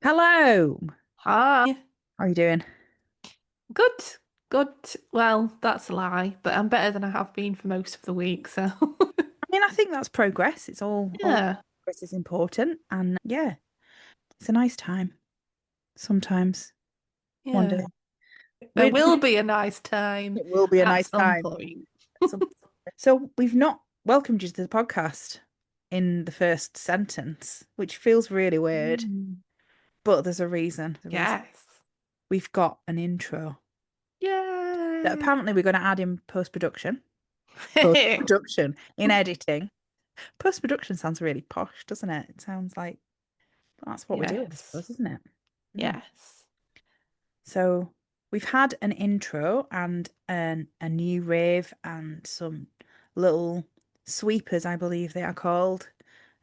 Hello. Hi. How are you doing? Good. Good. Well, that's a lie, but I'm better than I have been for most of the week, so I mean, I think that's progress. It's all yeah. progress is important, and yeah, it's a nice time sometimes. One Yeah. day, There we will be a nice time it will be a at nice some time. point. So we've not welcomed you to the podcast in the first sentence, which feels really weird, Mm. but there's a reason. The reason Yes. we've got an intro that Yay. apparently we're going to add in post-production. Post-production in editing. Post-production sounds really posh, doesn't it? It sounds like that's what we're doing, I Yes. suppose, isn't it? Mm. Yes. So we've had an intro and a new rave and some little sweepers, I believe they are called,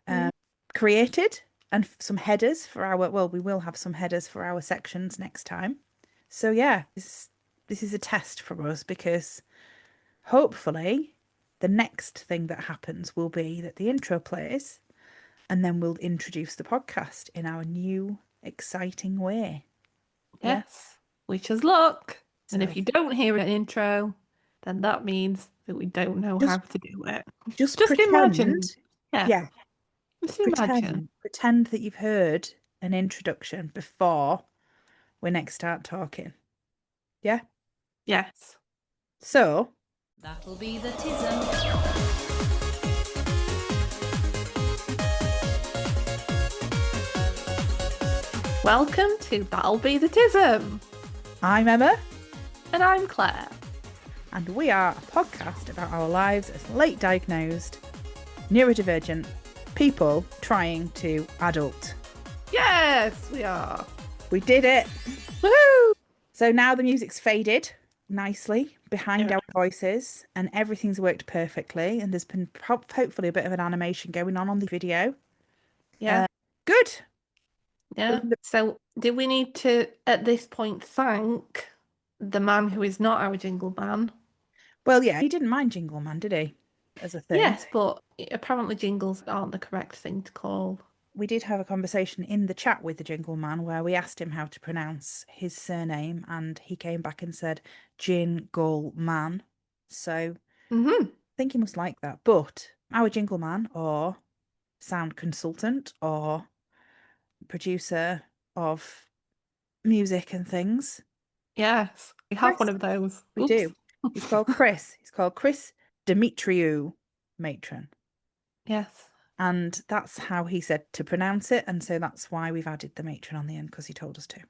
Mm. created, and some headers for well, we will have some headers for our sections next time. So yeah, this is a test for us because hopefully the next thing that happens will be that the intro plays and then we'll introduce the podcast in our new exciting way. Yeah. Yes. Wish us luck. And So if you don't hear an intro, then that means that we don't know how just to do it. just Just pretend, imagine. Yeah. yeah, Just imagine. pretend that you've heard an introduction before we next start talking. Yeah. Yes. So That'll be the Tism. Welcome to That'll Be the Tism. I'm Emma, And I'm Claire. and we are a podcast about our lives as late diagnosed, neurodivergent people trying to adult. Yes, we are. We did it. Woohoo! So now the music's faded nicely behind Yeah. our voices, and everything's worked perfectly. And there's been hopefully a bit of an animation going on the video. Yeah. Good. Yeah. So, do we need to, at this point, thank the man who is not our jingle man? Well, yeah, he didn't mind Jingle Man, did he? As a thing. Yes, but apparently jingles aren't the correct thing to call. We did have a conversation in the chat with the Jingle Man where we asked him how to pronounce his surname, and he came back and said Jingle Man. So Mm-hmm. I think he must like that. But our Jingle Man or sound consultant or producer of music and things. Yes, we have Chris, one of those. we Oops. do. He's called Chris. He's called Chris Dimitriou Matron. Yes. And that's how he said to pronounce it. And so that's why we've added the matron on the end because he told us to.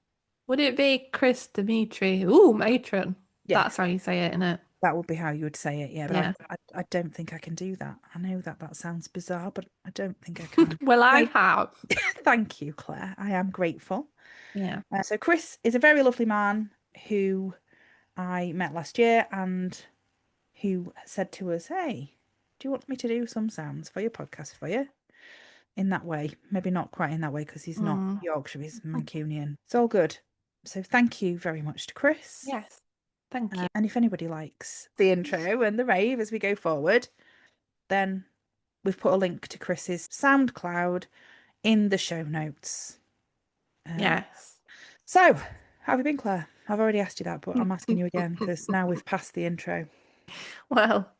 Would it be Chris Dimitri? Ooh, matron. Yeah, That's how you say it, isn't it? that would be how you would say it. Yeah, but Yeah. I don't think I can do that. I know that that sounds bizarre, but I don't think I can. Well, I So have. thank you, Claire. I am grateful. Yeah. So Chris is a very lovely man who I met last year and who said to us, "Hey, do you want me to do some sounds for your podcast for you?" In that way. Maybe not quite in that way because he's not Mm. Yorkshire, he's Mancunian. It's all good. So thank you very much to Chris. Yes. Thank you. And if anybody likes the intro and the rave as we go forward, then we've put a link to Chris's SoundCloud in the show notes. Yes. So, how have you been, Claire? I've already asked you that, but I'm asking you again because now we've passed the intro. Well,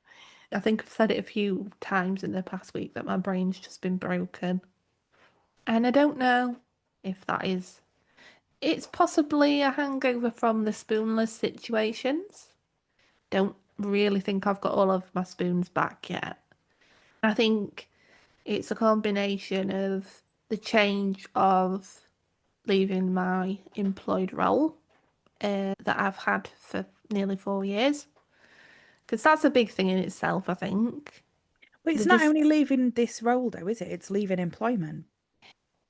I think I've said it a few times in the past week that my brain's just been broken. And I don't know if that is. It's possibly a hangover from the spoonless situations. Don't really think I've got all of my spoons back yet. I think it's a combination of the change of leaving my employed role that I've had for nearly 4 years. Because that's a big thing in itself, I think. But it's They not just, only leaving this role, though, is it? It's leaving employment.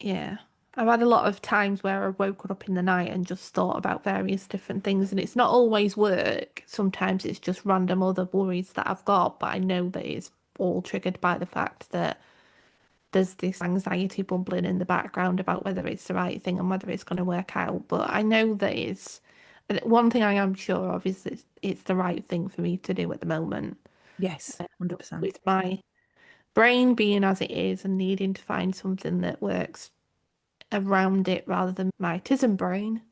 yeah. I've had a lot of times where I've woken up in the night and just thought about various different things, and it's not always work. Sometimes it's just random other worries that I've got, but I know that it's all triggered by the fact that there's this anxiety bubbling in the background about whether it's the right thing and whether it's going to work out. But I know that it's one thing I am sure of is that it's the right thing for me to do at the moment. Yes, 100%. With my brain being as it is and needing to find something that works around it rather than my Tism brain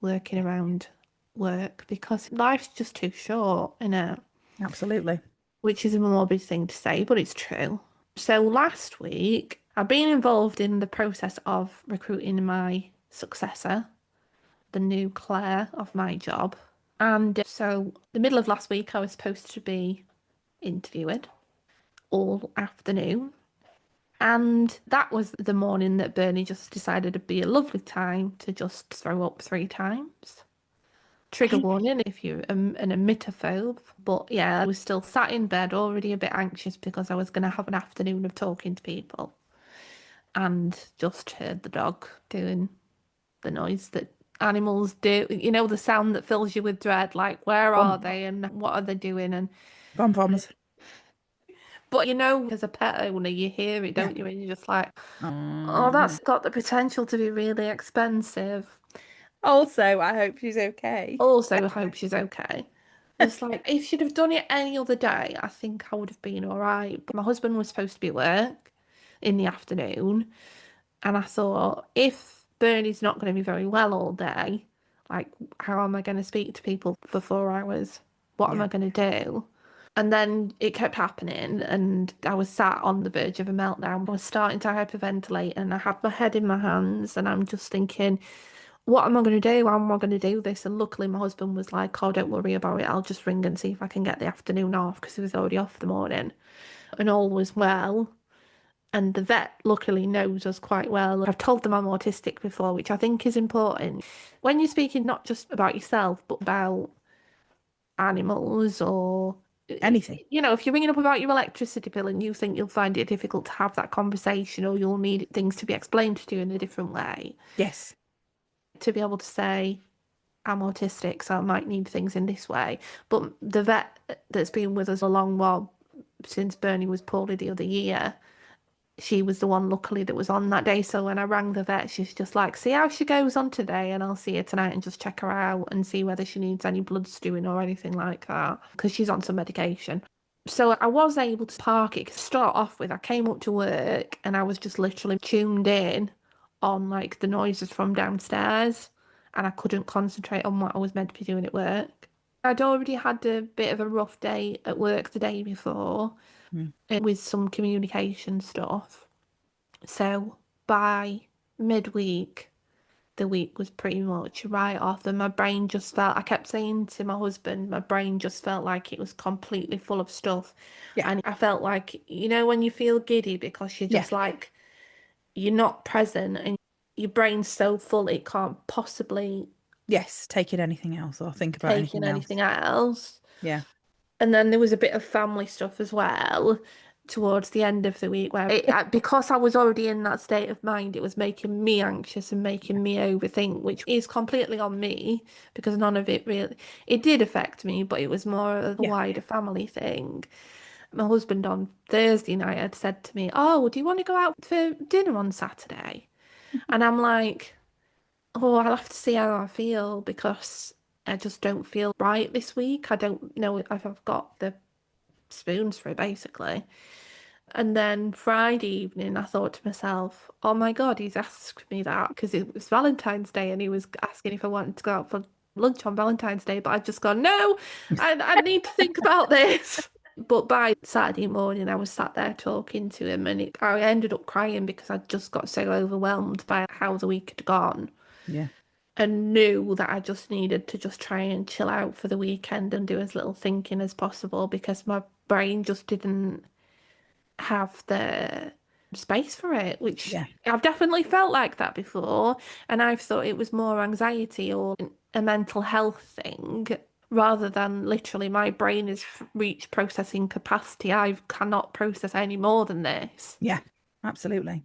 working around work, because life's just too short, you know. Absolutely. Which is a morbid thing to say, but it's true. So last week, I've been involved in the process of recruiting my successor, the new Claire of my job. And so the middle of last week, I was supposed to be interviewed all afternoon. And that was the morning that Bernie just decided it'd be a lovely time to just throw up 3 times. Trigger warning if you're an emitophobe. But yeah, I was still sat in bed, already a bit anxious because I was going to have an afternoon of talking to people. And just heard the dog doing the noise that animals do. You know, the sound that fills you with dread, like, where are they and what are they doing? And Pom-poms. but you know, as a pet owner, you hear it, don't you? And you're just like, oh, that's got the potential to be really expensive. Also, I hope she's okay. Also, I hope she's okay. It's like, if she'd have done it any other day, I think I would have been all right. But my husband was supposed to be at work in the afternoon, and I thought, if Bernie's not going to be very well all day, like, how am I going to speak to people for 4 hours? What am I going to do? And then it kept happening, and I was sat on the verge of a meltdown. I was starting to hyperventilate, and I had my head in my hands, and I'm just thinking, what am I going to do? How am I going to do this? And luckily, my husband was like, oh, don't worry about it. I'll just ring and see if I can get the afternoon off, because he was already off the morning. And all was well. And the vet luckily knows us quite well. I've told them I'm autistic before, which I think is important. When you're speaking not just about yourself, but about animals or Anything. you know, if you're ringing up about your electricity bill and you think you'll find it difficult to have that conversation, or you'll need things to be explained to you in a different way, Yes. to be able to say, I'm autistic, so I might need things in this way. But the vet that's been with us a long while, since Bernie was poorly the other year, she was the one luckily that was on that day. So when I rang the vet, she's just like, see how she goes on today, and I'll see her tonight and just check her out and see whether she needs any blood stewing or anything like that, because she's on some medication. So I was able to park it. To start off with, I came up to work and I was just literally tuned in on like the noises from downstairs, and I couldn't concentrate on what I was meant to be doing at work. I'd already had a bit of a rough day at work the day before with some communication stuff. So by midweek, the week was pretty much right off, and my brain just felt, I kept saying to my husband, my brain just felt like it was completely full of stuff. Yeah. And I felt like, you know, when you feel giddy because you're just like, you're not present and your brain's so full it can't possibly Yes. Take in anything else or think about take in anything else. anything else. Yeah. And then there was a bit of family stuff as well towards the end of the week, where because I was already in that state of mind, it was making me anxious and making me overthink, which is completely on me, because none of it really, it did affect me, but it was more of a wider family thing. My husband on Thursday night had said to me, oh, do you want to go out for dinner on Saturday? And I'm like, oh, I'll have to see how I feel, because I just don't feel right this week. I don't know if I've got the spoons for it, basically. And then Friday evening, I thought to myself, oh my God, he's asked me that because it was Valentine's Day and he was asking if I wanted to go out for lunch on Valentine's Day. But I'd just gone, no, I need to think about this. But by Saturday morning, I was sat there talking to him, and I ended up crying because I just got so overwhelmed by how the week had gone. Yeah. And knew that I just needed to just try and chill out for the weekend and do as little thinking as possible, because my brain just didn't have the space for it, which I've definitely felt like that before. And I've thought it was more anxiety or a mental health thing, rather than literally my brain has reached processing capacity. I cannot process any more than this. Yeah. Absolutely.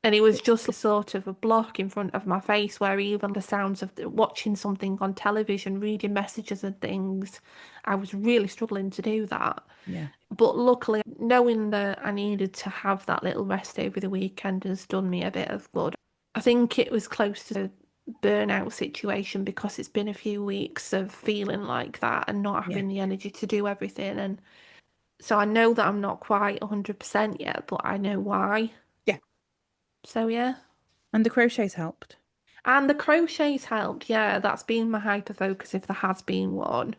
And it was just sort of a block in front of my face, where even the sounds of watching something on television, reading messages and things, I was really struggling to do that. Yeah. But luckily, knowing that I needed to have that little rest over the weekend has done me a bit of good. I think it was close to a burnout situation, because it's been a few weeks of feeling like that and not having the energy to do everything. And so I know that I'm not quite 100% yet, but I know why. Yeah. So yeah. And the crochets helped. And the crochets helped. Yeah, that's been my hyperfocus if there has been one.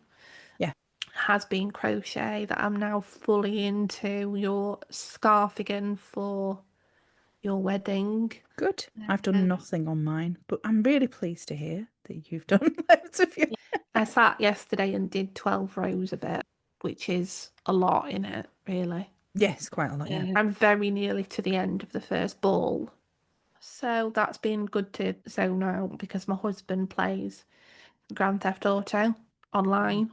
Yeah. Has been crochet that I'm now fully into your scarfigan for your wedding. Good. I've done nothing on mine, but I'm really pleased to hear that you've done loads of your. I sat yesterday and did 12 rows of it, which is a lot in it, really. Yes, quite a lot, yeah. I'm very nearly to the end of the first ball. So that's been good to zone out because my husband plays Grand Theft Auto online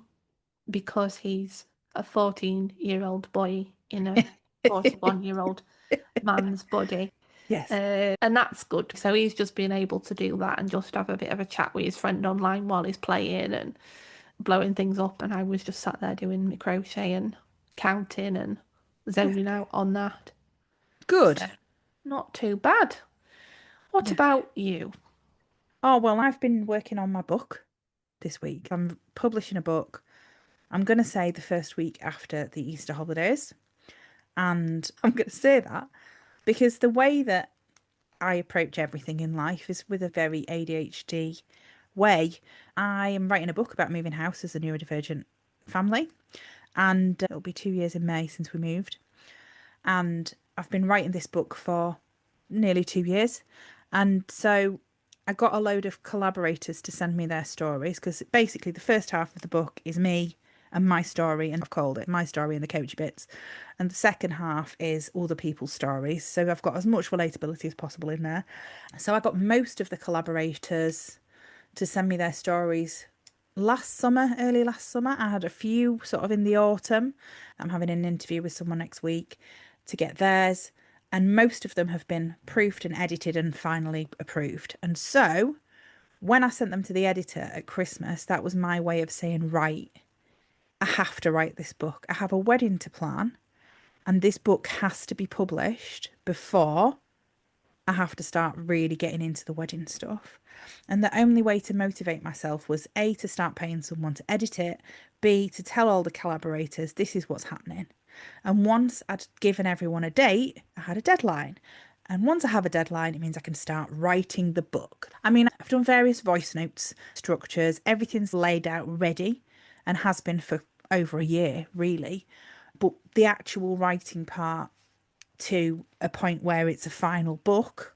because he's a 14-year-old boy in a 41-year-old man's body. Yes. And that's good. So he's just been able to do that and just have a bit of a chat with his friend online while he's playing and blowing things up. And I was just sat there doing my crochet and counting and zoning out on that. Good. So, not too bad. What about you? Oh, well, I've been working on my book this week. I'm publishing a book. I'm going to say the first week after the Easter holidays. And I'm going to say that because the way that I approach everything in life is with a very ADHD way. I am writing a book about moving house as a neurodivergent family. And it'll be 2 years in May since we moved. And I've been writing this book for nearly 2 years. And so I got a load of collaborators to send me their stories because basically the first half of the book is me and my story, and I've called it My Story and the Coachy Bits. And the second half is other people's stories. So I've got as much relatability as possible in there. So I got most of the collaborators to send me their stories early last summer. I had a few sort of in the autumn. I'm having an interview with someone next week to get theirs. And most of them have been proofed and edited and finally approved. And so when I sent them to the editor at Christmas, that was my way of saying, right, I have to write this book. I have a wedding to plan, and this book has to be published before I have to start really getting into the wedding stuff. And the only way to motivate myself was A, to start paying someone to edit it, B, to tell all the collaborators this is what's happening. And once I'd given everyone a date, I had a deadline. And once I have a deadline, it means I can start writing the book. I mean, I've done various voice notes, structures, everything's laid out ready and has been for over a year, really. But the actual writing part to a point where it's a final book,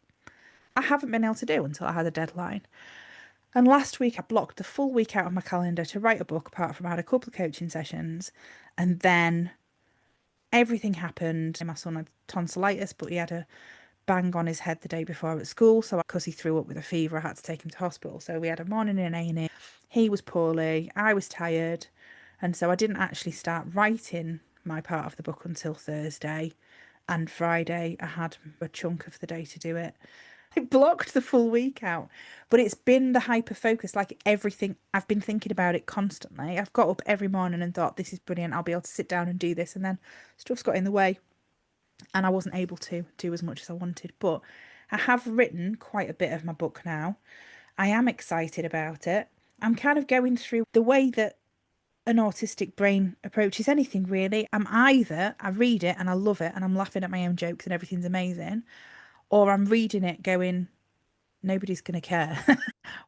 I haven't been able to do until I had a deadline. And last week I blocked the full week out of my calendar to write a book, apart from I had a couple of coaching sessions. And then everything happened. My son had tonsillitis, but he had a bang on his head the day before at school. So because he threw up with a fever, I had to take him to hospital. So we had a morning in A&E. He was poorly. I was tired. And so I didn't actually start writing my part of the book until Thursday. And Friday, I had a chunk of the day to do it. I blocked the full week out, but it's been the hyper focus, like everything. I've been thinking about it constantly. I've got up every morning and thought, this is brilliant. I'll be able to sit down and do this. And then stuff's got in the way and I wasn't able to do as much as I wanted. But I have written quite a bit of my book now. I am excited about it. I'm kind of going through the way that an autistic brain approaches anything, really. I read it and I love it and I'm laughing at my own jokes and everything's amazing, or I'm reading it going, nobody's going to care.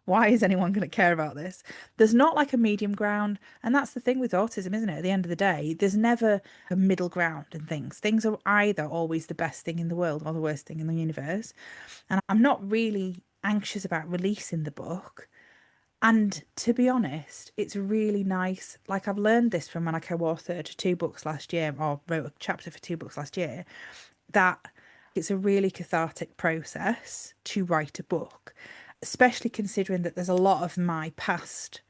Why is anyone going to care about this? There's not like a medium ground. And that's the thing with autism, isn't it? At the end of the day, there's never a middle ground in things. Things are either always the best thing in the world or the worst thing in the universe. And I'm not really anxious about releasing the book. And to be honest, it's really nice. Like, I've learned this from when I co-authored 2 books last year, or wrote a chapter for 2 books last year, that it's a really cathartic process to write a book, especially considering that there's a lot of my past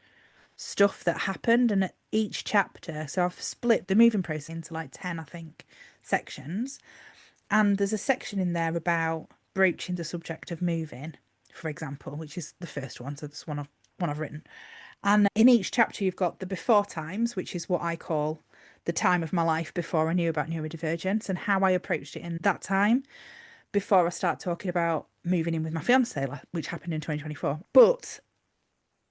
stuff that happened. And at each chapter, so I've split the moving process into like 10, I think, sections. And there's a section in there about broaching the subject of moving, for example, which is the first one. So this one I've written. And in each chapter, you've got the before times, which is what I call the time of my life before I knew about neurodivergence and how I approached it in that time before I start talking about moving in with my fiance, which happened in 2024. But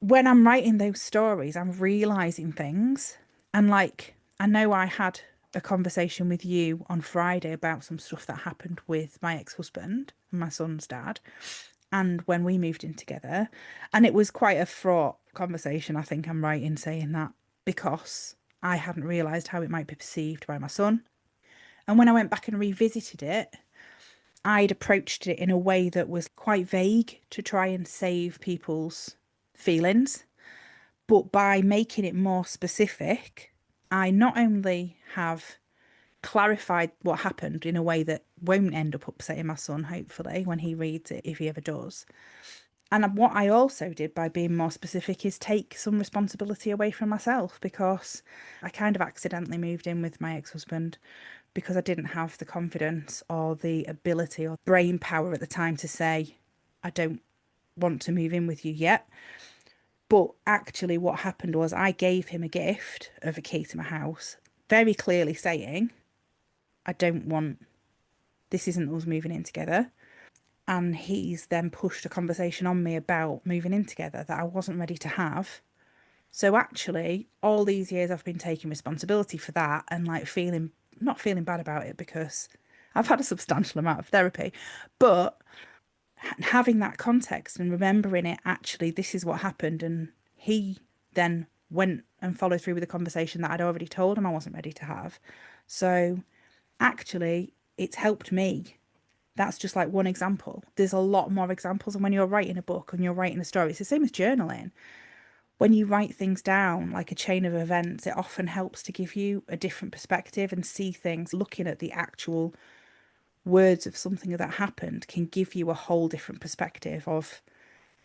when I'm writing those stories, I'm realizing things. And like, I know I had a conversation with you on Friday about some stuff that happened with my ex-husband and my son's dad. and when we moved in together. And it was quite a fraught conversation. I think I'm right in saying that, because I hadn't realised how it might be perceived by my son. And when I went back and revisited it, I'd approached it in a way that was quite vague to try and save people's feelings. But by making it more specific, I not only have clarified what happened in a way that won't end up upsetting my son, hopefully, when he reads it, if he ever does. And what I also did by being more specific is take some responsibility away from myself, because I kind of accidentally moved in with my ex-husband because I didn't have the confidence or the ability or brain power at the time to say, I don't want to move in with you yet. But actually what happened was I gave him a gift of a key to my house, very clearly saying, I don't want, this isn't us moving in together. And he's then pushed a conversation on me about moving in together that I wasn't ready to have. So actually, all these years I've been taking responsibility for that and like not feeling bad about it, because I've had a substantial amount of therapy, but having that context and remembering it, actually, this is what happened. And he then went and followed through with a conversation that I'd already told him I wasn't ready to have. So actually, it's helped me. That's just like one example. There's a lot more examples. And when you're writing a book and you're writing a story, it's the same as journaling. When you write things down like a chain of events, it often helps to give you a different perspective and see things. Looking at the actual words of something that happened can give you a whole different perspective of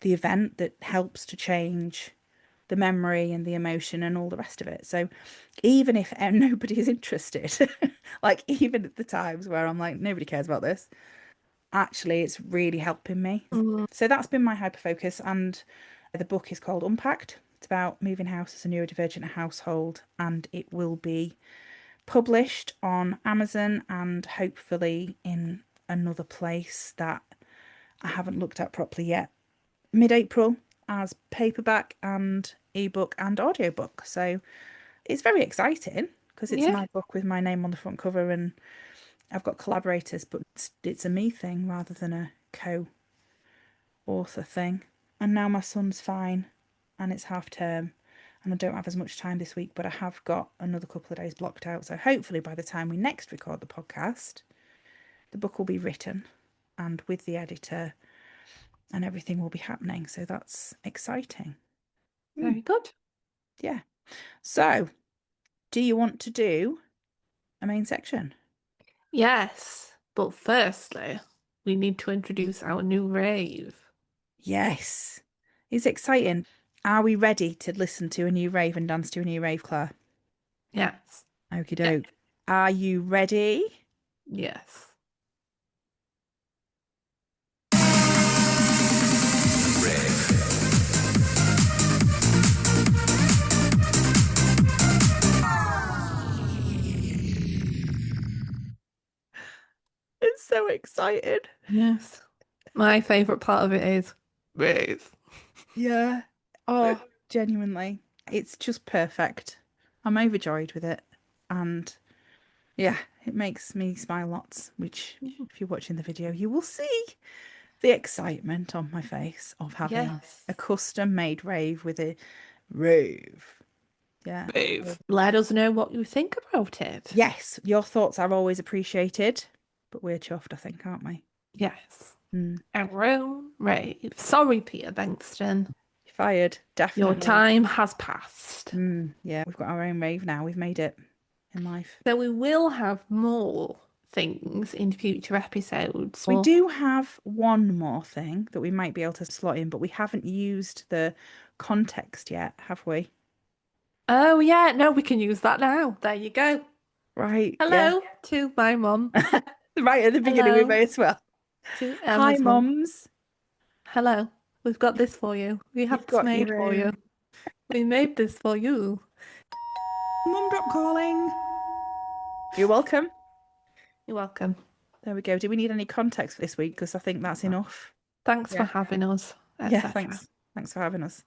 the event that helps to change the memory and the emotion and all the rest of it. So even if nobody is interested, like even at the times where I'm like, nobody cares about this, actually it's really helping me. So that's been my hyperfocus, and the book is called Unpacked. It's about moving house as a neurodivergent household, and it will be published on Amazon and hopefully in another place that I haven't looked at properly yet, mid-April, as paperback and ebook and audiobook. So it's very exciting because it's my book with my name on the front cover, and I've got collaborators, but it's a me thing rather than a co-author thing. And now my son's fine and it's half term and I don't have as much time this week, but I have got another couple of days blocked out. So hopefully by the time we next record the podcast, the book will be written and with the editor and everything will be happening. So that's exciting. Very good. Yeah. So do you want to do a main section? Yes, but firstly, we need to introduce our new rave. Yes. It's exciting. Are we ready to listen to a new rave and dance to a new rave, Claire? Yes. Okie doke. Are you ready? Yes. It's so exciting. Yes. My favourite part of it is rave. Yeah. Oh, genuinely. It's just perfect. I'm overjoyed with it. And yeah, it makes me smile lots, which if you're watching the video, you will see the excitement on my face of having a custom made rave with a rave. Yeah. Rave. Let us know what you think about it. Yes, your thoughts are always appreciated, but we're chuffed, I think, aren't we? Yes. Our own rave. Sorry, Peter Bankston. Fired, definitely. Your time has passed. Yeah, we've got our own rave now. We've made it in life. So we will have more things in future episodes. We do have one more thing that we might be able to slot in, but we haven't used the context yet, have we? Oh, yeah. No, we can use that now. There you go. Right. Hello to my mum. Right at the beginning, we may as well. To Hi, Emma's mum. mums. Hello. We've got this for you. We have this made for you. We made this for you. Mumdrop calling. You're welcome. You're welcome. There we go. Do we need any context for this week? Because I think that's enough. Thanks for having us. Yeah, thanks. Thanks for having us.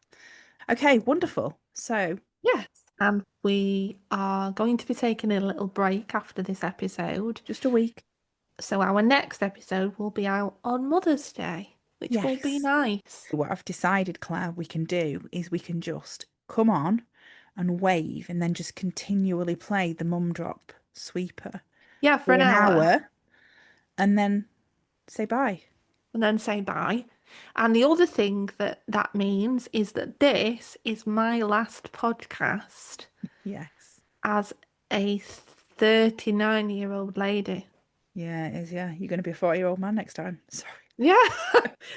Okay, wonderful. So, yes. And we are going to be taking a little break after this episode. Just a week. So our next episode will be out on Mother's Day. which will be Yes. nice. What I've decided, Claire, we can do is we can just come on and wave and then just continually play the mumdrop sweeper Yeah, for for an an hour, hour and then say bye. and then say bye. And the other thing that means is that this is my last podcast Yes. as a 39-year-old lady. Yeah, it is. Yeah. You're going to be a 40-year-old man next time. Sorry. Yeah,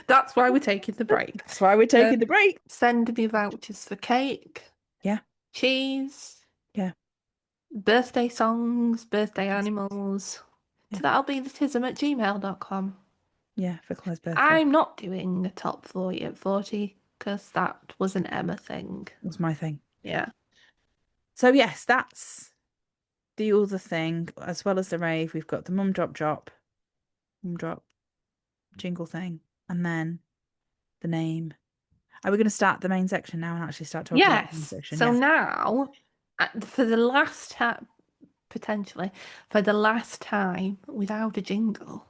that's why we're taking the break. That's why we're taking the break. Send me vouchers for cake, Yeah. cheese, Yeah. birthday songs, birthday animals. Yeah. So that'll be the tism@gmail.com. Yeah. For Claire's birthday. I'm not doing a top 40 at 40 because that was an Emma thing. That's my thing. Yeah. So, yes, that's the other thing. As well as the rave, we've got the mumdrop jingle thing, and then the name. Are we going to start the main section now and actually start talking about the main Yes. section? So Yes. now, for the last time, potentially, for the last time without a jingle,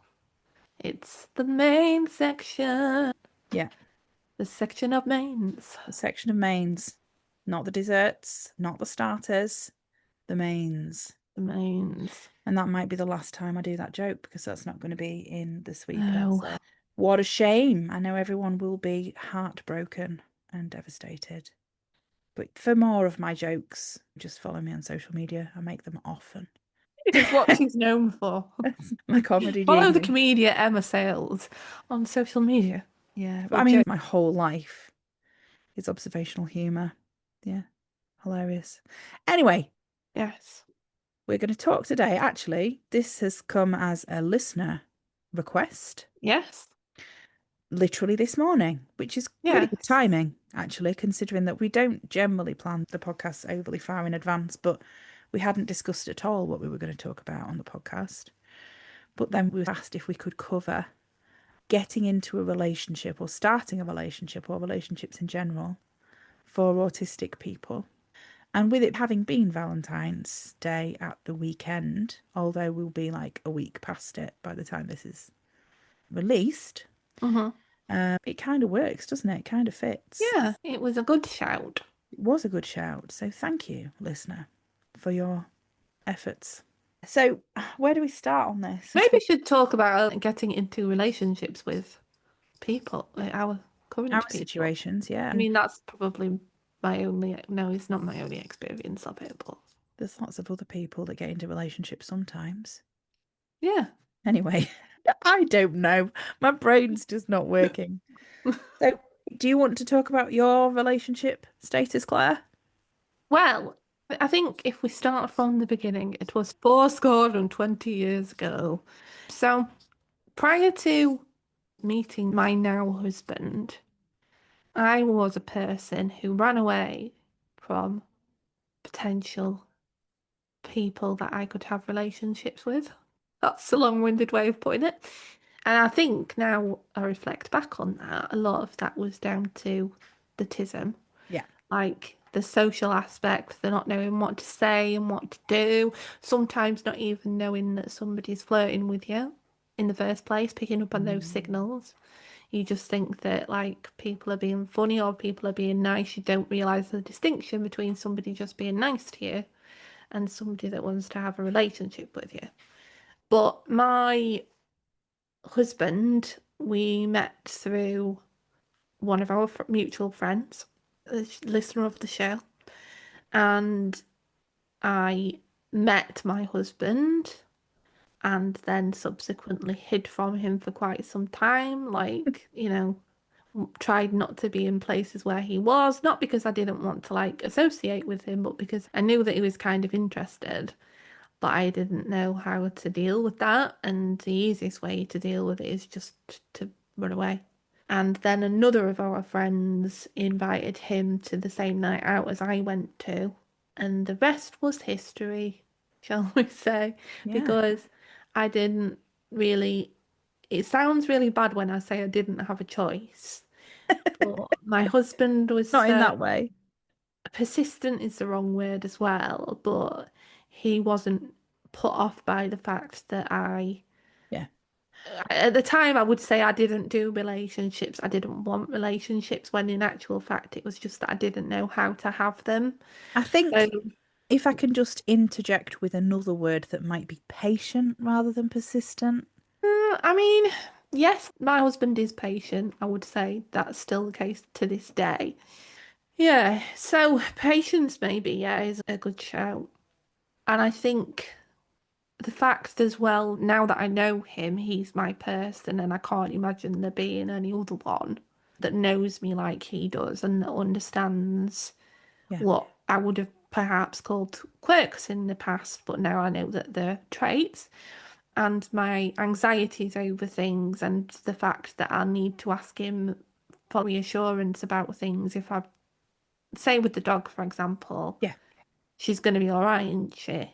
it's the main section. Yeah. The section of mains. The section of mains. Not the desserts, not the starters, the mains. The mains. And that might be the last time I do that joke because that's not going to be in the sweeper. No. So what a shame. I know everyone will be heartbroken and devastated. But for more of my jokes, just follow me on social media. I make them often. It is what she's known for. That's my comedy Follow the genius. comedian Emma Sales on social media. Yeah. For I mean, jokes. my whole life is observational humour. Yeah. Hilarious. Anyway, Yes. we're going to talk today. Actually, this has come as a listener request. Yes. Literally this morning, which is pretty good Yes. timing, actually, considering that we don't generally plan the podcasts overly far in advance, but we hadn't discussed at all what we were going to talk about on the podcast. But then we were asked if we could cover getting into a relationship or starting a relationship or relationships in general for autistic people. And with it having been Valentine's Day at the weekend, although we'll be like a week past it by the time this is released, it kind of works, doesn't it? It kind of fits. Yeah, it was a good shout. It was a good shout. So thank you, listener, for your efforts. So where do we start on this? Maybe we should talk about getting into relationships with people, like our current Our people. situations, yeah. I mean, that's probably my only, no, it's not my only experience of it, but there's lots of other people that get into relationships sometimes. yeah. Anyway, I don't know. My brain's just not working. So, do you want to talk about your relationship status, Claire? Well, I think if we start from the beginning, it was 20 years ago. So, prior to meeting my now husband, I was a person who ran away from potential people that I could have relationships with. That's a long-winded way of putting it. And I think now I reflect back on that, a lot of that was down to the tism. Yeah. Like the social aspect, the not knowing what to say and what to do, sometimes not even knowing that somebody's flirting with you in the first place, picking up on those signals. You just think that like people are being funny or people are being nice. You don't realise the distinction between somebody just being nice to you and somebody that wants to have a relationship with you. But my husband, we met through one of our mutual friends, a listener of the show, and I met my husband and then subsequently hid from him for quite some time, like, you know, tried not to be in places where he was, not because I didn't want to like associate with him, but because I knew that he was kind of interested, but I didn't know how to deal with that, and the easiest way to deal with it is just to run away. And then another of our friends invited him to the same night out as I went to, and the rest was history, shall we say, because I didn't really, it sounds really bad when I say I didn't have a choice, but my husband was Not in that way. persistent is the wrong word as well, but he wasn't put off by the fact that I Yeah. At the time, I would say I didn't do relationships. I didn't want relationships, when in actual fact, it was just that I didn't know how to have them. I So, think if I can just interject with another word that might be patient rather than persistent. I mean, yes, my husband is patient. I would say that's still the case to this day. Yeah, so patience maybe, yeah, is a good shout. And I think the fact as well, now that I know him, he's my person, and I can't imagine there being any other one that knows me like he does and that understands Yeah, what I would have perhaps called quirks in the past, but now I know that they're traits. And my anxieties over things, and the fact that I need to ask him for reassurance about things. If I say with the dog, for example, yeah, she's going to be all right, isn't she?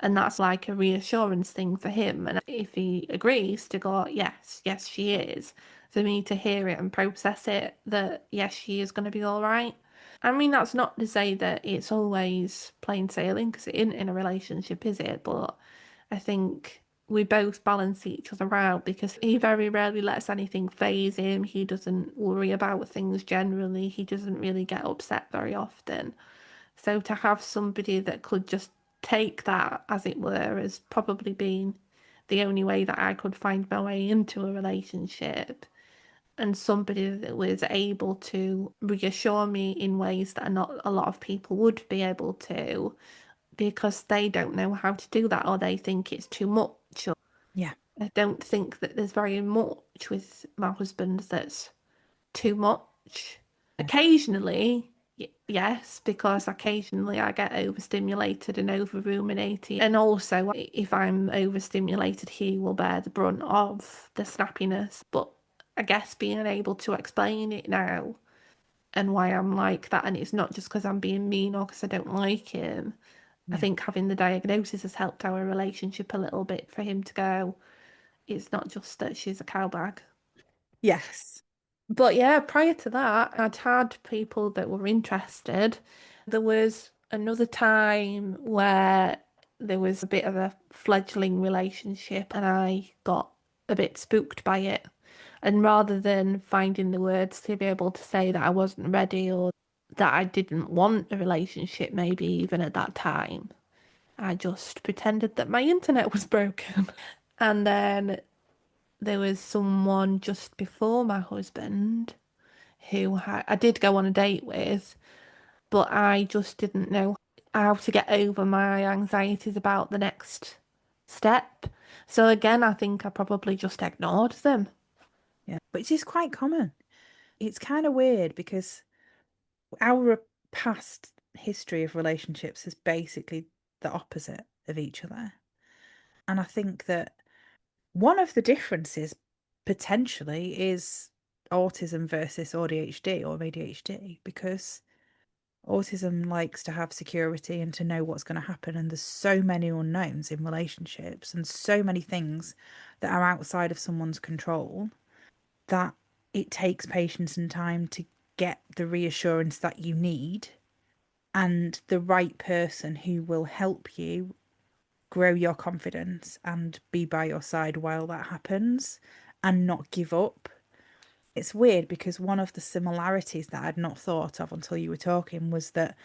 And that's like a reassurance thing for him. And if he agrees to go, yes, yes, she is, for me to hear it and process it, that yes, she is going to be all right. I mean, that's not to say that it's always plain sailing, because it isn't in a relationship, is it? But I think we both balance each other out, because he very rarely lets anything phase him. He doesn't worry about things generally. He doesn't really get upset very often. So to have somebody that could just take that, as it were, as probably being the only way that I could find my way into a relationship, and somebody that was able to reassure me in ways that are not a lot of people would be able to, because they don't know how to do that, or they think it's too much. Or yeah, I don't think that there's very much with my husband that's too much. yeah, Occasionally, yes, because occasionally I get overstimulated and over ruminating. And also, if I'm overstimulated, he will bear the brunt of the snappiness. But I guess being able to explain it now, and why I'm like that, and it's not just because I'm being mean or because I don't like him. I yeah. think having the diagnosis has helped our relationship a little bit, for him to go, it's not just that she's a cowbag. Yes. But yeah, prior to that, I'd had people that were interested. There was another time where there was a bit of a fledgling relationship, and I got a bit spooked by it. And rather than finding the words to be able to say that I wasn't ready, or that I didn't want a relationship, maybe even at that time, I just pretended that my internet was broken. And then there was someone just before my husband who I did go on a date with, but I just didn't know how to get over my anxieties about the next step. So again, I think I probably just ignored them. Yeah. Which is quite common. It's kind of weird because our past history of relationships is basically the opposite of each other. And I think that one of the differences potentially is autism versus ADHD or ADHD, because autism likes to have security and to know what's going to happen. And there's so many unknowns in relationships and so many things that are outside of someone's control that it takes patience and time to get the reassurance that you need and the right person who will help you grow your confidence and be by your side while that happens and not give up. It's weird because one of the similarities that I'd not thought of until you were talking was that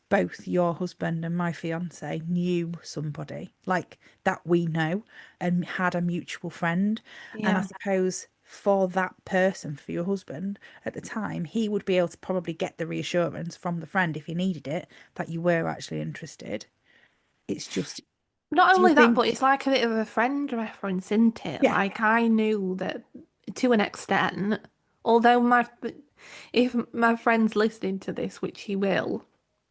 both your husband and my fiance knew somebody like that we know and had a mutual friend. And I Yeah. suppose for that person, for your husband at the time, he would be able to probably get the reassurance from the friend if he needed it that you were actually interested. It's just, Not do you only that, but think? it's like a bit of a friend reference, isn't it? Yeah, Like I knew that to an extent, although if my friend's listening to this, which he will,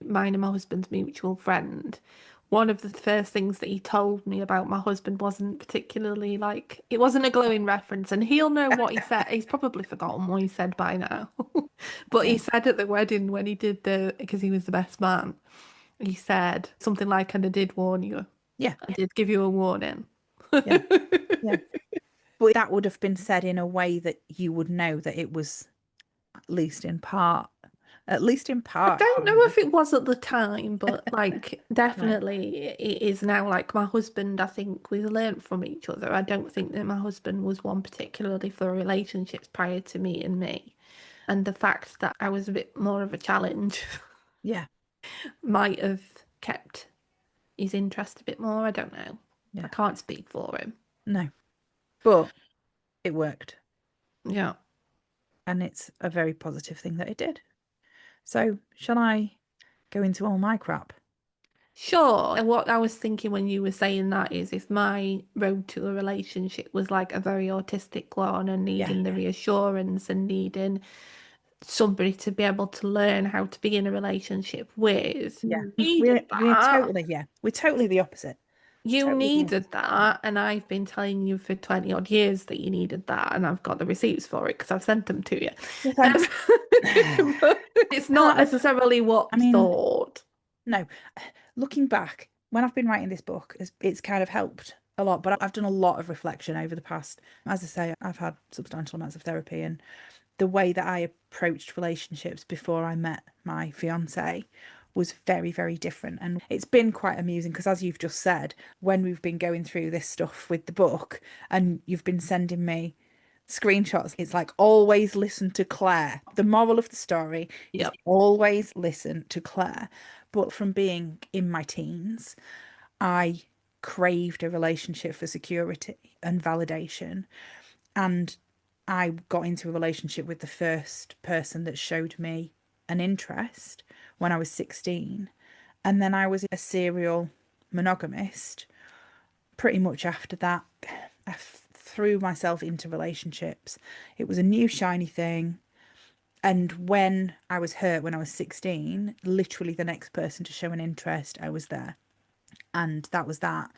mine and my husband's mutual friend, one of the first things that he told me about my husband wasn't particularly like, it wasn't a glowing reference, and he'll know what he said. He's probably forgotten what he said by now. But yeah, he said at the wedding when he did because he was the best man, he said something like, and I did warn you. yeah, I did give you a warning. yeah, yeah. But that would have been said in a way that you would know that it was, at least in part, at least in I part. don't She know was. if it was at the time, but like Right. definitely it is now. Like my husband, I think we learnt from each other. I don't think that my husband was one particularly for relationships prior to meeting me. And the fact that I was a bit more of a challenge Yeah. might have kept his interest a bit more. I don't know. I Yeah. can't speak for him. No. But it worked. Yeah. And it's a very positive thing that it did. So, shall I go into all my crap? Sure. And what I was thinking when you were saying that is if my road to a relationship was like a very autistic one and Yeah. needing the reassurance and needing somebody to be able to learn how to be in a relationship with, Yeah. needed We're that. totally, yeah. We're totally the opposite. You Totally the needed opposite. that, and I've been telling you for 20 odd years that you needed that, and I've got the receipts for it because I've sent them to you. Well, thanks. But it's not Part of, necessarily what I you mean, thought. no, looking back, when I've been writing this book, it's kind of helped a lot, but I've done a lot of reflection over the past. As I say, I've had substantial amounts of therapy, and the way that I approached relationships before I met my fiance was very, very different. And it's been quite amusing because, as you've just said, when we've been going through this stuff with the book and you've been sending me screenshots, it's like always listen to Claire. The moral of the story is Yep. always listen to Claire. But from being in my teens, I craved a relationship for security and validation. And I got into a relationship with the first person that showed me an interest when I was 16. And then I was a serial monogamist pretty much after that. I threw myself into relationships. It was a new shiny thing. And when I was hurt when I was 16, literally the next person to show an interest, I was there. And that was that.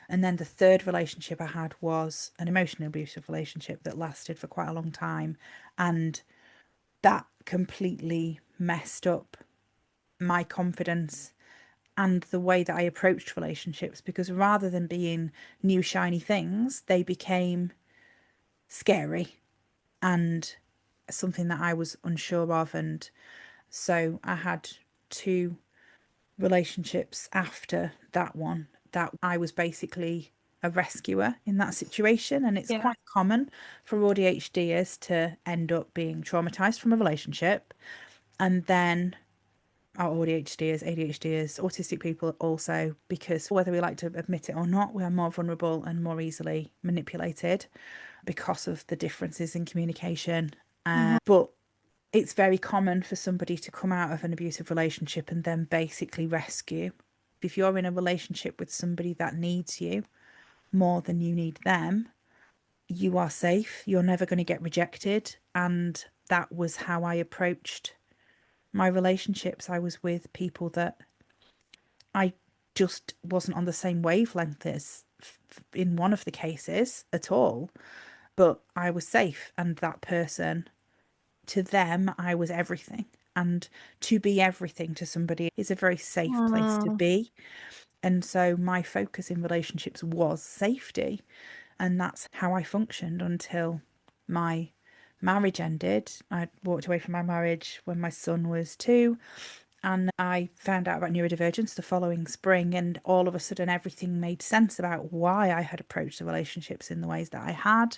And then the third relationship I had was an emotionally abusive relationship that lasted for quite a long time. And that completely messed up my confidence and the way that I approached relationships, because rather than being new shiny things, they became scary and something that I was unsure of. And so I had two relationships after that one that I was basically a rescuer in that situation. And it's Yeah. quite common for ADHDers to end up being traumatized from a relationship. And then our ADHDers, ADHDers, autistic people also, because whether we like to admit it or not, we are more vulnerable and more easily manipulated because of the differences in communication. But it's very common for somebody to come out of an abusive relationship and then basically rescue. If you're in a relationship with somebody that needs you more than you need them, you are safe. You're never going to get rejected. And that was how I approached my relationships. I was with people that I just wasn't on the same wavelength as in one of the cases at all, but I was safe. And that person, to them, I was everything. And to be everything to somebody is a very safe place to Mm. be. And so my focus in relationships was safety. And that's how I functioned until my marriage ended. I walked away from my marriage when my son was 2. And I found out about neurodivergence the following spring. And all of a sudden, everything made sense about why I had approached the relationships in the ways that I had.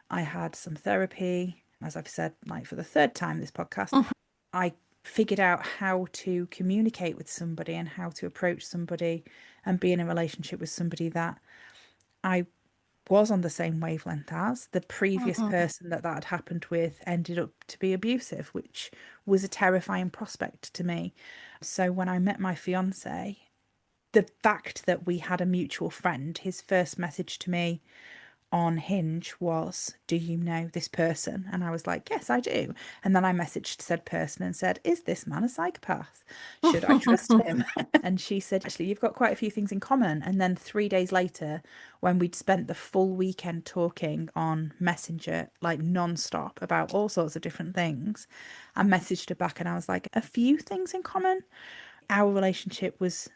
I had some therapy, as I've said, like for the third time this podcast. I figured out how to communicate with somebody and how to approach somebody and be in a relationship with somebody that I was on the same wavelength as. The previous Mhm. person that had happened with ended up to be abusive, which was a terrifying prospect to me. So when I met my fiance, the fact that we had a mutual friend, his first message to me on Hinge was, "Do you know this person?" And I was like, "Yes, I do." And then I messaged said person and said, "Is this man a psychopath? Should I trust him?" And she said, "Actually, you've got quite a few things in common." And then 3 days later, when we'd spent the full weekend talking on Messenger, like non-stop about all sorts of different things, I messaged her back and I was like, "A few things in common." Our relationship was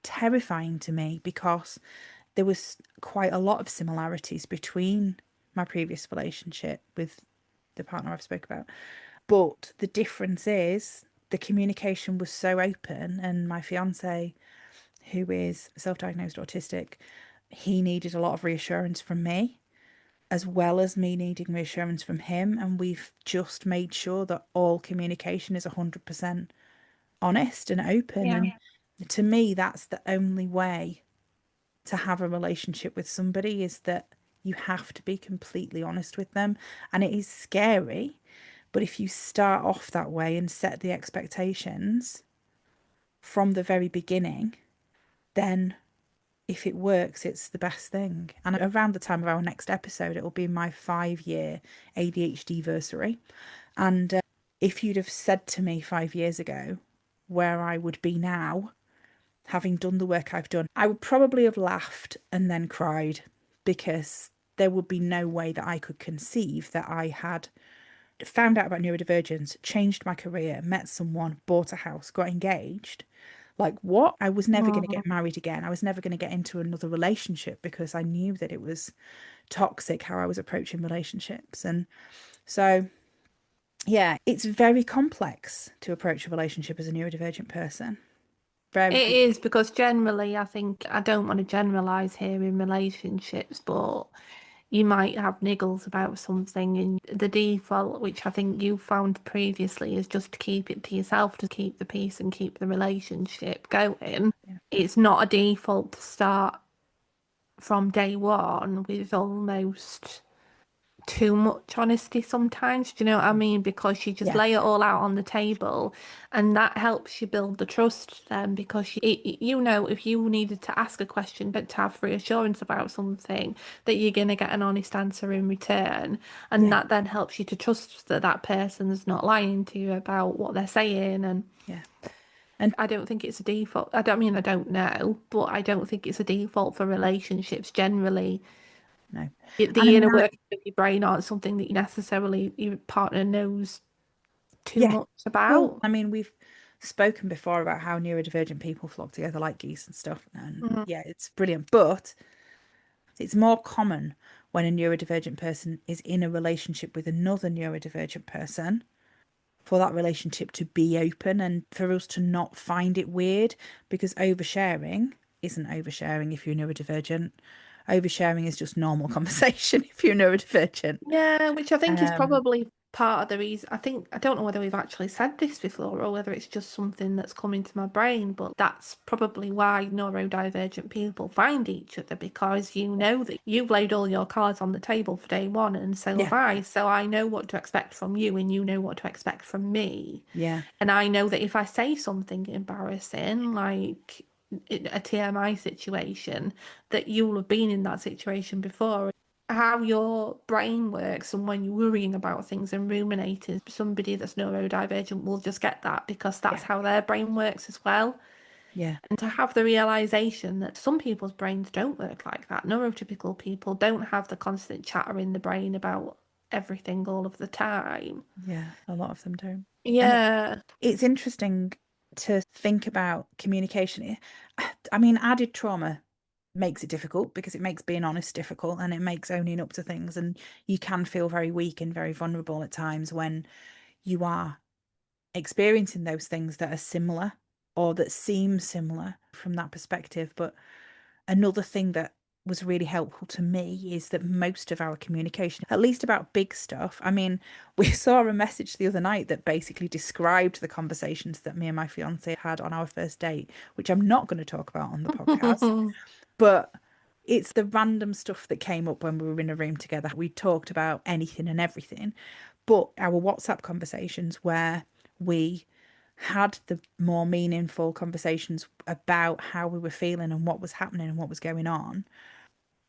terrifying to me because there was quite a lot of similarities between my previous relationship with the partner I've spoke about. But the difference is the communication was so open, and my fiance, who is self-diagnosed autistic, he needed a lot of reassurance from me as well as me needing reassurance from him. And we've just made sure that all communication is 100% honest and open. Yeah. And to me, that's the only way to have a relationship with somebody, is that you have to be completely honest with them. And it is scary, but if you start off that way and set the expectations from the very beginning, then if it works, it's the best thing. And around the time of our next episode, it will be my 5-year ADHD versary. And if you'd have said to me 5 years ago where I would be now, having done the work I've done, I would probably have laughed and then cried, because there would be no way that I could conceive that I had found out about neurodivergence, changed my career, met someone, bought a house, got engaged. Like, what? I was never going to get married again. I was never going to get into another relationship, because I knew that it was toxic how I was approaching relationships. And so, yeah, it's very complex to approach a relationship as a neurodivergent person. Very, It is, because generally, I think, I don't want to generalize here in relationships, but you might have niggles about something, and the default, which I think you found previously, is just to keep it to yourself, to keep the peace and keep the relationship going. Yeah. It's not a default to start from day one with almost too much honesty sometimes. Do you know what I mean? Because you just Yeah. lay it all out on the table, and that helps you build the trust then, because you know, if you needed to ask a question but to have reassurance about something, that you're going to get an honest answer in return, and Yeah. that then helps you to trust that that person's not lying to you about what they're saying. And Yeah. I don't think it's a default. I don't mean, I don't know, but I don't think it's a default for relationships generally. No. The inner workings of your brain aren't something that you necessarily, your partner knows too Yeah. much Well, about. I mean, we've spoken before about how neurodivergent people flock together like geese and stuff. And Mhm. yeah, it's brilliant. But it's more common when a neurodivergent person is in a relationship with another neurodivergent person for that relationship to be open and for us to not find it weird, because oversharing isn't oversharing if you're neurodivergent. Oversharing is just normal conversation if you're neurodivergent. Yeah, which I think is Um, probably part of the reason. I don't know whether we've actually said this before or whether it's just something that's come into my brain, but that's probably why neurodivergent people find each other, because you know that you've laid all your cards on the table for day one, and so yeah, have I. So I know what to expect from you, and you know what to expect from me. yeah, And I know that if I say something embarrassing, like a TMI situation, that you'll have been in that situation before. How your brain works, and when you're worrying about things and ruminating, somebody that's neurodivergent will just get that, because that's yeah, how their brain works as well. yeah, And to have the realization that some people's brains don't work like that. Neurotypical people don't have the constant chatter in the brain about everything all of the time. yeah. A lot of them don't. And Yeah. it's interesting to think about communication. I mean, added trauma makes it difficult, because it makes being honest difficult, and it makes owning up to things. And you can feel very weak and very vulnerable at times when you are experiencing those things that are similar or that seem similar from that perspective. But another thing that was really helpful to me is that most of our communication, at least about big stuff, I mean, we saw a message the other night that basically described the conversations that me and my fiance had on our first date, which I'm not going to talk about on the podcast, but it's the random stuff that came up when we were in a room together. We talked about anything and everything, but our WhatsApp conversations where we had the more meaningful conversations about how we were feeling and what was happening and what was going on,